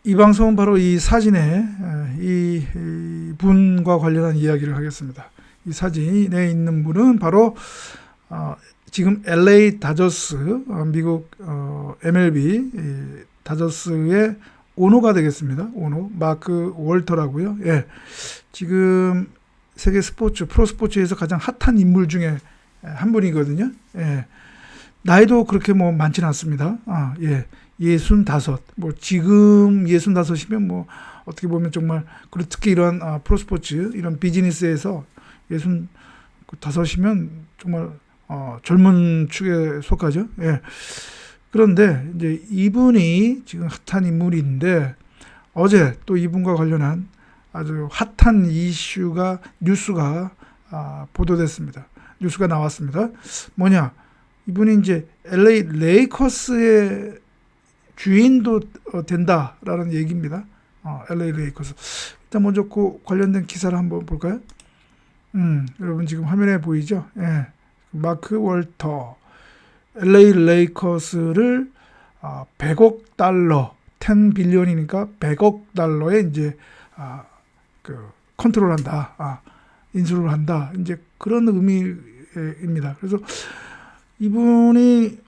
이 방송은 바로 이 사진에 이 분과 관련한 이야기를 하겠습니다. 이 사진에 있는 분은 바로 지금 LA 다저스, 미국 MLB 다저스의 오너가 되겠습니다. 오너 마크 월터라고요. 예, 지금 세계 스포츠, 프로 스포츠에서 가장 핫한 인물 중에 한 분이거든요. 예, 나이도 그렇게 뭐 많지는 않습니다. 예, 65. 뭐 지금 65이면 뭐 어떻게 보면 정말, 그리고 특히 이런 프로 스포츠, 이런 비즈니스에서 65이면 정말 젊은 축에 속하죠. 예. 그런데 이제 이분이 지금 핫한 인물인데, 어제 또 이분과 관련한 아주 핫한 이슈가, 뉴스가 보도됐습니다. 뉴스가 나왔습니다. 뭐냐? 이분이 이제 LA 레이커스의 주인도 된다라는 얘기입니다. LA 레이커스. 일단 먼저 그 관련된 기사를 한번 볼까요? 여러분 지금 화면에 보이죠? 예. 마크 월터. LA 레이커스를 100억 달러, 10 빌리언이니까 100억 달러에 이제 컨트롤한다, 인수를 한다, 이제 그런 의미입니다. 그래서 이분이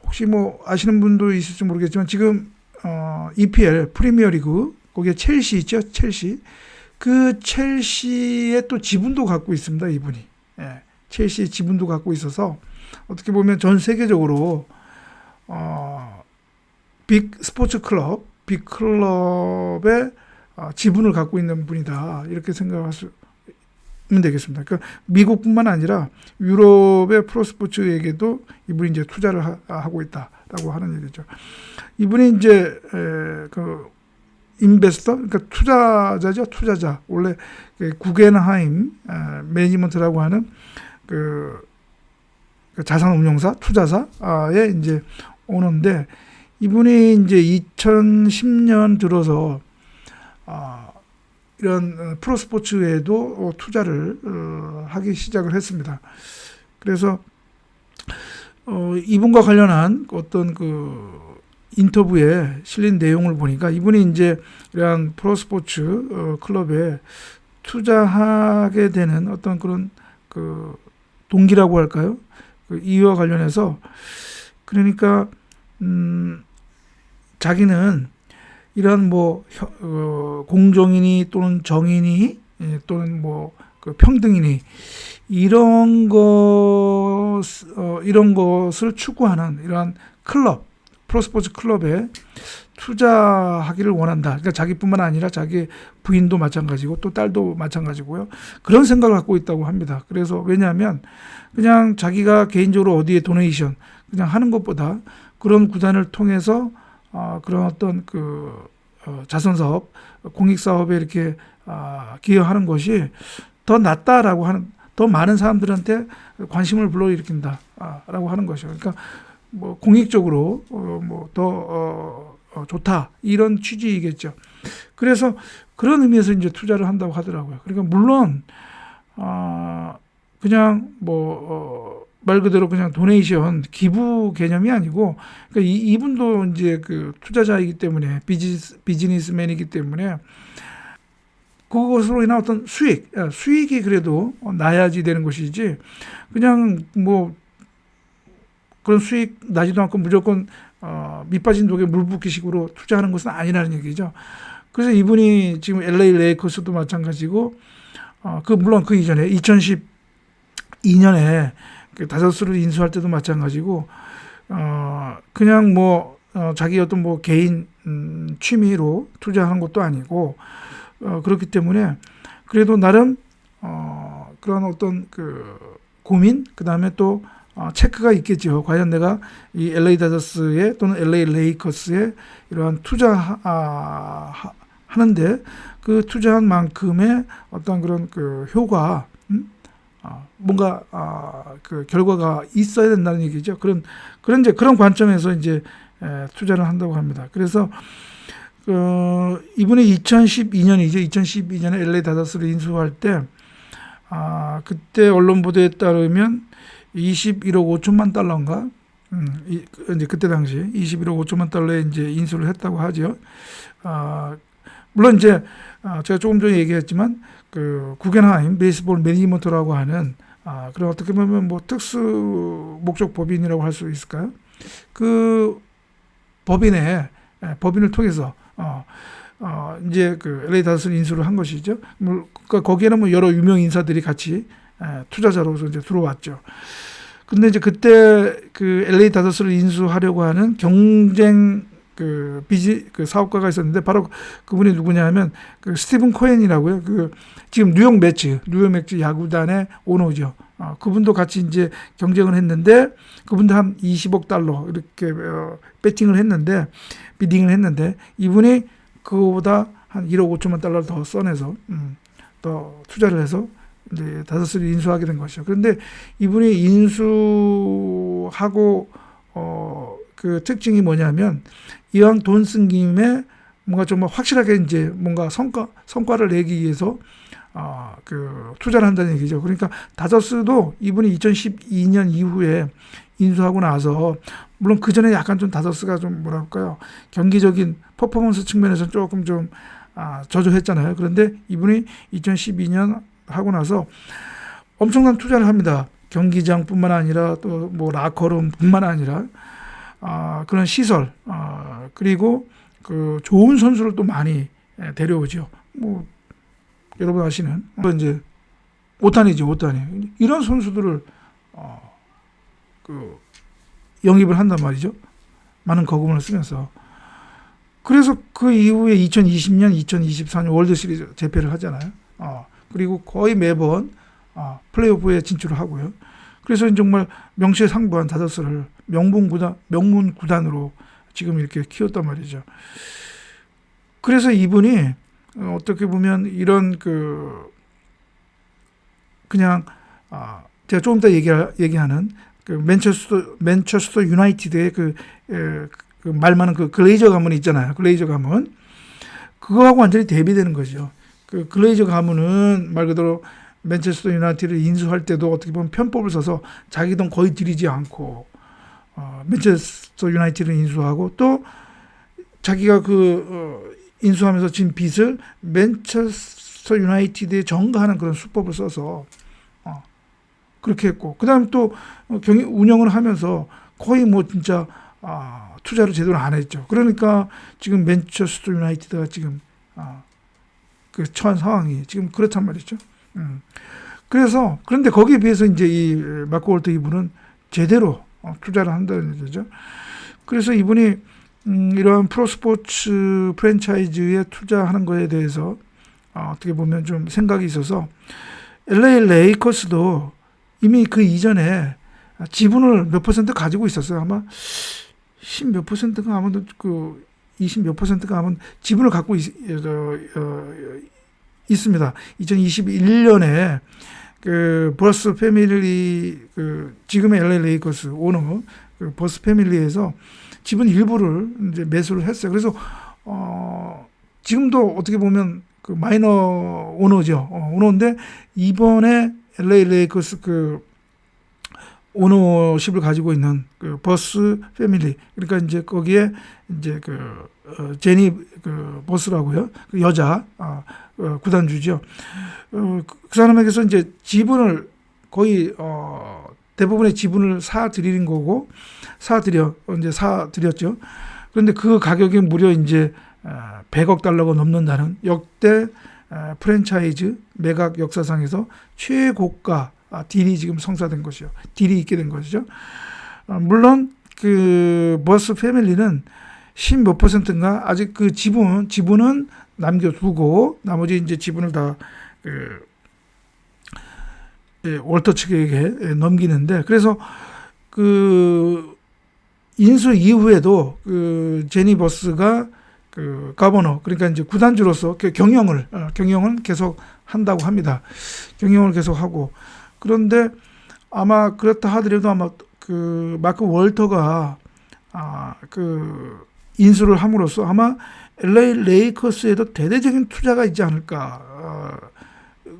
혹시 뭐 아시는 분도 있을지 모르겠지만, 지금 EPL 프리미어리그, 거기에 첼시 있죠, 첼시. 그 첼시의 또 지분도 갖고 있습니다, 이분이. 예. 첼시 지분도 갖고 있어서 어떻게 보면 전 세계적으로 빅 스포츠 클럽, 빅 클럽의 지분을 갖고 있는 분이다, 이렇게 생각하시면 되겠습니다. 그러니까 미국뿐만 아니라 유럽의 프로 스포츠에게도 이분이 이제 투자를 하고 있다라고 하는 얘기죠. 이분이 이제 그 인베스터, 그러니까 투자자죠, 투자자. 원래 구겐하임 매니지먼트라고 하는 그 자산운용사, 투자사의 이제 오너인데, 이분이 이제 2010년 들어서 이런 프로 스포츠에도 투자를 하기 시작을 했습니다. 그래서 이분과 관련한 어떤 그 인터뷰에 실린 내용을 보니까, 이분이 이제 이러한 프로 스포츠 클럽에 투자하게 되는 어떤 그런 그 동기라고 할까요? 그 이유와 관련해서, 그러니까 자기는 이런 뭐 공정이니 또는 정의니 또는 뭐 그 평등이니 이런 것을 추구하는 이러한 클럽, 프로스포츠 클럽에 투자하기를 원한다. 그러니까 자기뿐만 아니라 자기 부인도 마찬가지고 또 딸도 마찬가지고요. 그런 생각을 갖고 있다고 합니다. 그래서 왜냐하면 그냥 자기가 개인적으로 어디에 도네이션 그냥 하는 것보다 그런 구단을 통해서 그런 어떤 그 자선 사업, 공익 사업에 이렇게 기여하는 것이 더 낫다라고 하는, 더 많은 사람들한테 관심을 불러일으킨다라고 하는 것이죠. 그러니까 뭐 공익적으로 뭐 더 좋다, 이런 취지이겠죠. 그래서 그런 의미에서 이제 투자를 한다고 하더라고요. 그러니까 물론 그냥 뭐 말 그대로 그냥 도네이션, 기부 개념이 아니고, 그러니까 이분도 이제 그 투자자이기 때문에, 비즈니스맨이기 때문에 그것으로 인한 어떤 수익이 그래도 나야지 되는 것이지, 그냥 뭐 그런 수익 나지도 않고 무조건 밑빠진 독에 물 붓기식으로 투자하는 것은 아니라는 얘기죠. 그래서 이분이 지금 LA 레이커스도 마찬가지고, 물론 그 이전에 2012년에 그 다저스를 인수할 때도 마찬가지고, 그냥 뭐 자기 어떤 뭐 개인 취미로 투자하는 것도 아니고, 그렇기 때문에 그래도 나름 그런 어떤 그 고민, 그 다음에 또 체크가 있겠죠. 과연 내가 이 LA 다저스에 또는 LA 레이커스에 이러한 투자하는데 그 투자한 만큼의 어떤 그런 그 효과, 뭔가 그 결과가 있어야 된다는 얘기죠. 그런 이제 그런 관점에서 이제 투자를 한다고 합니다. 그래서 이분이 2012년이죠. 2012년에 LA 다저스를 인수할 때 그때 언론 보도에 따르면 21억 5천만 달러인가 이제 그때 당시 21억 5천만 달러에 이제 인수를 했다고 하죠. 물론 이제 제가 조금 전에 얘기했지만 그 구겐하임 베이스볼 매니지먼트라고 하는 그런 어떻게 보면 뭐 특수 목적 법인이라고 할 수 있을까요? 그 법인을 통해서 이제 그 LA 다저스를 인수를 한 것이죠. 그러니까 거기에는 뭐 여러 유명 인사들이 같이 투자자로서 이제 들어왔죠. 근데 이제 그때 그 LA 다저스를 인수하려고 하는 경쟁 그 사업가가 있었는데 바로 그분이 누구냐면 그 스티븐 코엔이라고요. 그 지금 뉴욕 매츠 야구단의 오너죠. 그분도 같이 이제 경쟁을 했는데 그분도 한 20억 달러 이렇게 비딩을 했는데 이분이 그거보다 한 1억 5천만 달러를 더 써내서 더 투자를 해서 이제 다저스를 인수하게 된 것이죠. 그런데 이분이 인수하고 그 특징이 뭐냐면 이왕 돈 쓴 김에 뭔가 좀 확실하게 이제 뭔가 성과를 내기 위해서 그 투자를 한다는 얘기죠. 그러니까 다저스도 이분이 2012년 이후에 인수하고 나서 물론 그 전에 약간 좀 다저스가 좀 뭐랄까요 경기적인 퍼포먼스 측면에서 조금 좀 저조했잖아요. 그런데 이분이 2012년 하고 나서 엄청난 투자를 합니다. 경기장뿐만 아니라 또 뭐 라커룸뿐만 아니라 그런 시설 그리고 그 좋은 선수를 또 많이 데려오죠. 뭐 여러분 아시는 이제 오타니 이런 선수들을 그 영입을 한단 말이죠. 많은 거금을 쓰면서. 그래서 그 이후에 2020년, 2024년 월드 시리즈 재패를 하잖아요. 그리고 거의 매번 플레이오프에 진출을 하고요. 그래서 정말 명실상부한 다저스를 명문 구단으로 지금 이렇게 키웠단 말이죠. 그래서 이분이 어떻게 보면 이런 그냥 제가 조금 더 얘기하는 그 맨체스터 유나이티드의 그 말 많은 그 글레이저 가문 있잖아요. 글레이저 가문 그거하고 완전히 대비되는 거죠. 그 글레이저 가문은 말 그대로 맨체스터 유나이티드를 인수할 때도 어떻게 보면 편법을 써서 자기 돈 거의 들이지 않고 맨체스터 유나이티드를 인수하고 또 자기가 인수하면서 진 빚을 맨체스터 유나이티드에 전가하는 그런 수법을 써서 그렇게 했고 그다음 또 운영을 하면서 거의 뭐 진짜 투자를 제대로 안 했죠. 그러니까 지금 맨체스터 유나이티드가 지금 그 처한 상황이 지금 그렇단 말이죠. 그런데 거기에 비해서 이제 이 마크 월터 이분은 제대로 투자를 한다는 얘기죠. 그래서 이분이 이러한 프로스포츠 프랜차이즈에 투자하는 거에 대해서 어떻게 보면 좀 생각이 있어서 LA 레이커스도 이미 그 이전에 지분을 몇 퍼센트 가지고 있었어요. 아마 10 몇 퍼센트가 아마도 20 몇 퍼센트가 아마 지분을 갖고 있습니다. 2021년에 그 버스 패밀리 지금의 LA 레이커스 오너 그 버스 패밀리에서 지분 일부를 이제 매수를 했어요. 그래서 지금도 어떻게 보면 그 마이너 오너죠. 오너인데 이번에 LA 레이커스 오너십을 가지고 있는 그 버스 패밀리 그러니까 이제 거기에 이제 제니 버스라고요. 그 여자 구단주죠. 그 사람에게서 이제 지분을 거의 대부분의 지분을 사들이는 거고 사들였죠. 그런데 그 가격이 무려 이제 100억 달러가 넘는다는 역대 프랜차이즈 매각 역사상에서 최고가 딜이 지금 성사된 것이요. 딜이 있게 된 것이죠. 물론 그 버스 패밀리는 10 몇 퍼센트인가 아직 그 지분은 남겨두고 나머지 이제 지분을 다 월터 측에게 넘기는데 그래서 그 인수 이후에도 그 제니 버스가 가버너 그러니까 이제 구단주로서 경영을 계속 한다고 합니다. 경영을 계속 하고 그런데 아마 그렇다 하더라도 아마 그 마크 월터가 인수를 함으로써 아마 LA 레이커스에도 대대적인 투자가 있지 않을까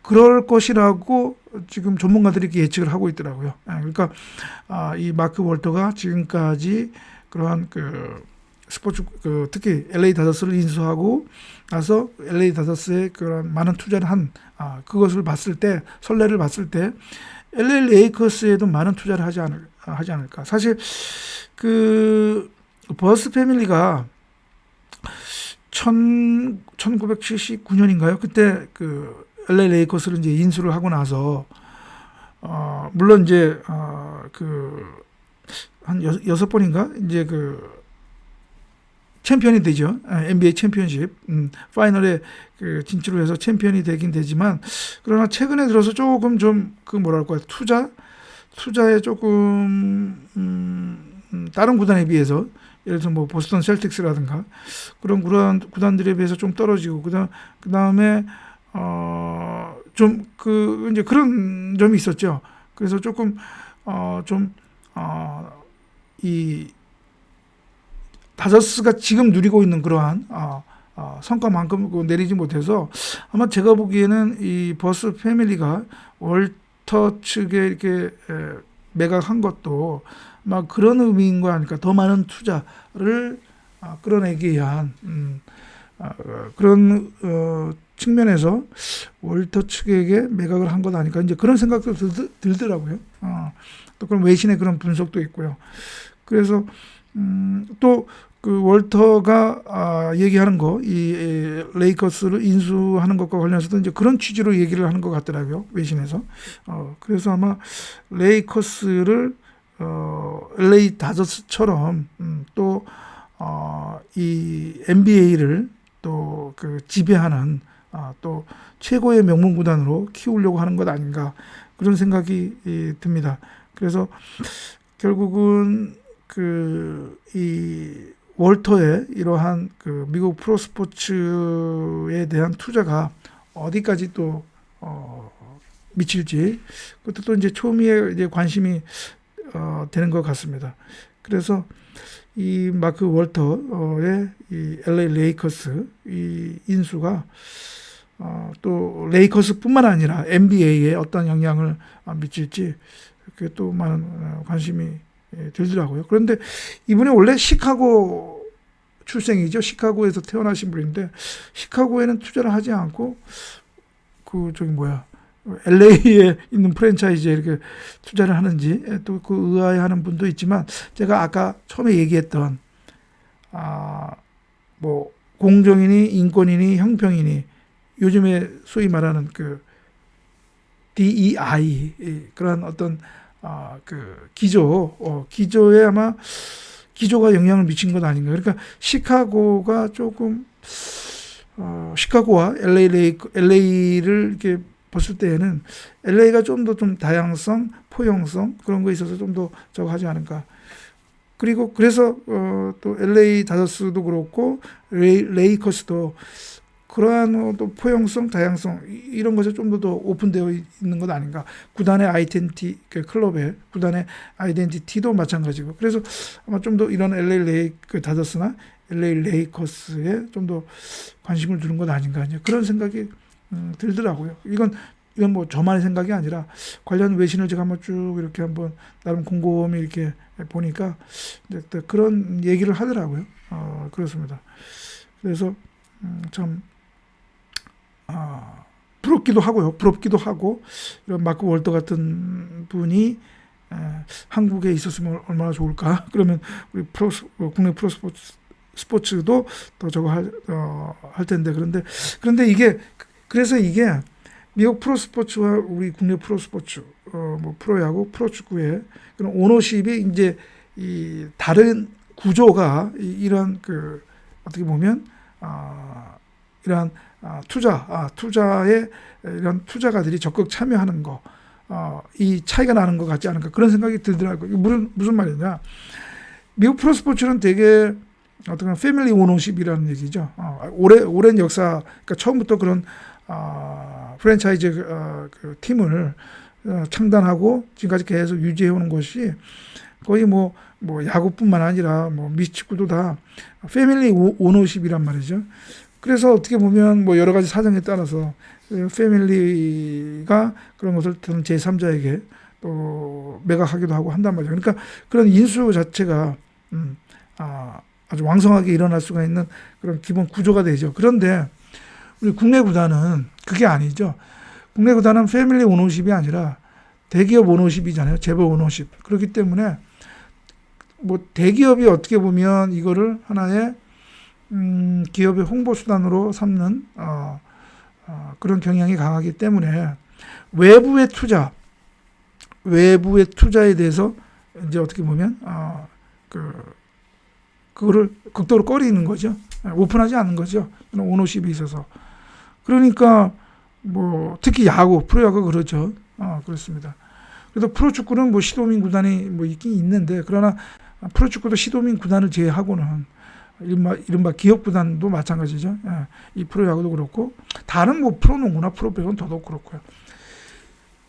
그럴 것이라고 지금 전문가들이 이렇게 예측을 하고 있더라고요. 그러니까 이 마크 월터가 지금까지 그러한 그 스포츠 특히 LA 다저스를 인수하고 나서 LA 다저스의 그런 많은 투자를 한 그것을 봤을 때 선례를 봤을 때 LA 레이커스에도 많은 투자를 하지 않을까. 사실 그 버스 패밀리가 1979년인가요? 그때 그 LA 레이커스를 이제 인수를 하고 나서 물론 이제 그 한 6번인가 이제 그 챔피언이 되죠. NBA 챔피언십 파이널에 그 진출을 해서 챔피언이 되긴 되지만 그러나 최근에 들어서 조금 좀 그 뭐랄까 투자에 조금 다른 구단에 비해서 예를 들어서 뭐 보스턴 셀틱스라든가 그런 구단들에 비해서 좀 떨어지고 그다음에 좀 그 이제 그런 점이 있었죠. 그래서 조금 이 다저스가 지금 누리고 있는 그러한 성과만큼 내리지 못해서 아마 제가 보기에는 이 버스 패밀리가 월터 측에 이렇게 매각한 것도 막 그런 의미인 거 아닐까. 더 많은 투자를 끌어내기 위한 그런 측면에서 월터 측에게 매각을 한 것 아닐까. 이제 그런 생각도 들더라고요. 또 그런 외신의 그런 분석도 있고요. 그래서 또 그 월터가 얘기하는 거, 이 레이커스를 인수하는 것과 관련해서도 이제 그런 취지로 얘기를 하는 것 같더라고요. 외신에서. 그래서 아마 레이커스를 LA 다저스처럼 또 이 NBA를 또 그 지배하는 또 최고의 명문 구단으로 키우려고 하는 것 아닌가 그런 생각이 듭니다. 그래서 결국은 이 월터의 이러한 그 미국 프로스포츠에 대한 투자가 어디까지 또 미칠지 그것도 또 이제 초미의 이제 관심이 되는 것 같습니다. 그래서 이 마크 월터의 이 LA 레이커스 이 인수가 또 레이커스뿐만 아니라 NBA에 어떤 영향을 미칠지 그게 또 많은 관심이 들더라고요. 그런데 이분이 원래 시카고 출생이죠. 시카고에서 태어나신 분인데 시카고에는 투자를 하지 않고 그 저기 뭐야 LA에 있는 프랜차이즈에 이렇게 투자를 하는지 또 그 의아해하는 분도 있지만 제가 아까 처음에 얘기했던 뭐 공정이니 인권이니 형평이니 요즘에 소위 말하는 그 DEI 그런 어떤 그 기조에 아마 기조가 영향을 미친 것 아닌가. 그러니까 시카고가 조금 시카고와 LA를 이렇게 봤을 때에는 LA가 좀 더 좀 다양성, 포용성 그런 거에 있어서 좀 더 저거 하지 않을까. 그리고 그래서 또 LA 다저스도 그렇고 레이커스도 그러한 또 포용성, 다양성 이런 것에 좀 더 오픈되어 있는 것 아닌가. 구단의 아이덴티, 클럽의 구단의 아이덴티티도 마찬가지고. 그래서 아마 좀 더 이런 LA 다저스나 LA 레이커스에 좀 더 관심을 두는 것 아닌가. 그런 생각이 들더라고요. 이건 뭐 저만의 생각이 아니라 관련 외신을 제가 한번 쭉 이렇게 한번 나름 곰곰이 이렇게 보니까 그런 얘기를 하더라고요. 그렇습니다. 그래서 참 부럽기도 하고요. 부럽기도 하고 이런 마크 월터 같은 분이 한국에 있었으면 얼마나 좋을까. 그러면 우리 국내 스포츠도 더 저거 할 텐데 그런데 이게 그래서 이게 미국 프로스포츠와 우리 국내 프로스포츠 뭐 프로야구, 프로축구의 그런 오너십이 이제 이 다른 구조가 이런 그 어떻게 보면 이러한 투자에 이런 투자가들이 적극 참여하는 거, 이 차이가 나는 것 같지 않을까 그런 생각이 들더라고요. 무슨 말이냐? 미국 프로스포츠는 되게 어떤 패밀리 오너십이라는 얘기죠. 오랜 역사, 그러니까 처음부터 그런 프랜차이즈 그 팀을 창단하고 지금까지 계속 유지해오는 것이 거의 뭐 야구뿐만 아니라 뭐 미식축구도 다 패밀리 오너십이란 말이죠. 그래서 어떻게 보면 뭐 여러 가지 사정에 따라서 패밀리가 그런 것을 제3자에게 또 매각하기도 하고 한단 말이죠. 그러니까 그런 인수 자체가 아주 왕성하게 일어날 수가 있는 그런 기본 구조가 되죠. 그런데 우리 국내 구단은 그게 아니죠. 국내 구단은 패밀리 오너십이 아니라 대기업 오너십이잖아요. 재벌 오너십. 그렇기 때문에 뭐 대기업이 어떻게 보면 이거를 하나의 기업의 홍보 수단으로 삼는 그런 경향이 강하기 때문에 외부의 투자에 대해서 이제 어떻게 보면 그거를 극도로 꺼리는 거죠. 오픈하지 않는 거죠. 오너십이 있어서. 그러니까 뭐 특히 야구, 프로야구 그렇죠. 그렇습니다. 그래도 프로축구는 뭐 시도민 구단이 뭐 있긴 있는데, 그러나 프로축구도 시도민 구단을 제외하고는 이른바 기업 구단도 마찬가지죠. 이 프로야구도 그렇고 다른 뭐 프로농구나 프로배구는 더더욱 그렇고요.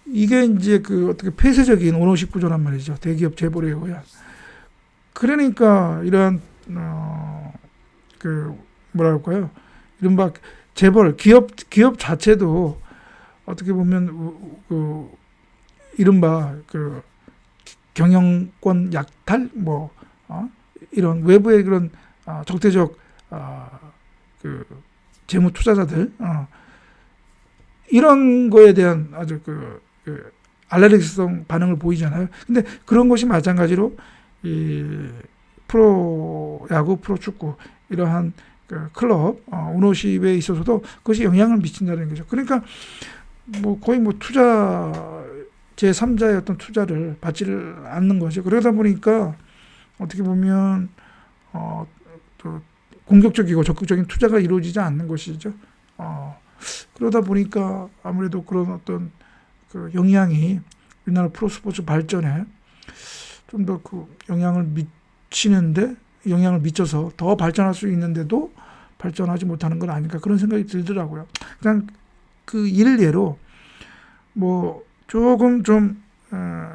이게 이제 그 어떻게 폐쇄적인 오너십 구조란 말이죠. 대기업 재벌에 의한. 그러니까 이러한 그 뭐랄까요? 이른바 재벌 기업 자체도 어떻게 보면 이른바 그 경영권 약탈 이런 외부의 그런 적대적 그 재무 투자자들 이런 거에 대한 아주 그 알레르기성 반응을 보이잖아요. 근데 그런 것이 마찬가지로 이 프로야구, 프로축구 이러한 그 클럽 오너십에 있어서도 그것이 영향을 미친다는 거죠. 그러니까 뭐 거의 뭐 투자 제3자의 어떤 투자를 받지를 않는 거죠. 그러다 보니까 어떻게 보면 또 공격적이고 적극적인 투자가 이루어지지 않는 것이죠. 그러다 보니까 아무래도 그런 어떤 그 영향이 우리나라 프로스포츠 발전에 좀 더 그 영향을 미쳐서 더 발전할 수 있는데도 발전하지 못하는 건 아닐까 그런 생각이 들더라고요. 그냥 그 일례로 뭐 조금 좀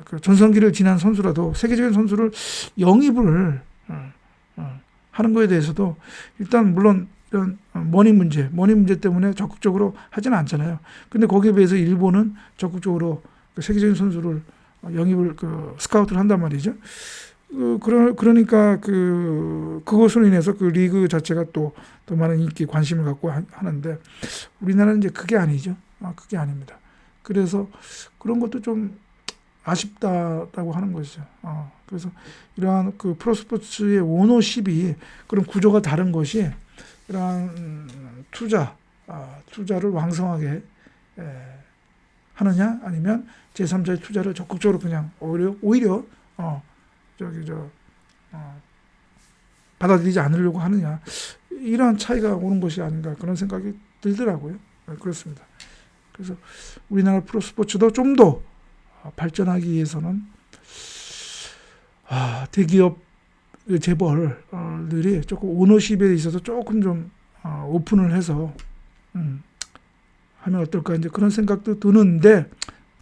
그 전성기를 지난 선수라도 세계적인 선수를 영입을 하는 거에 대해서도 일단 물론 이런 머니 문제 때문에 적극적으로 하지는 않잖아요. 근데 거기에 비해서 일본은 적극적으로 세계적인 선수를 영입을 스카우트를 한단 말이죠. 그러니까 그것으로 인해서 그 리그 자체가 또 더 많은 인기 관심을 갖고 하는데 우리나라는 이제 그게 아니죠. 그게 아닙니다. 그래서 그런 것도 좀 아쉽다라고 하는 것이죠. 그래서 이러한 그 프로스포츠의 오너십이 그런 구조가 다른 것이 이러한 투자를 왕성하게 하느냐 아니면 제3자의 투자를 적극적으로 그냥 오히려 받아들이지 않으려고 하느냐 이러한 차이가 오는 것이 아닌가 그런 생각이 들더라고요. 그렇습니다. 그래서 우리나라 프로스포츠도 좀 더 발전하기 위해서는 대기업 재벌들이 조금 오너십에 있어서 조금 좀 오픈을 해서 하면 어떨까 이제 그런 생각도 드는데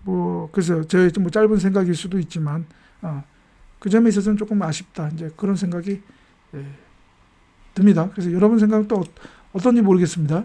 뭐 그래서 저의 좀 짧은 생각일 수도 있지만 그 점에 있어서는 조금 아쉽다 이제 그런 생각이 듭니다. 그래서 여러분 생각은 또 어떤지 모르겠습니다.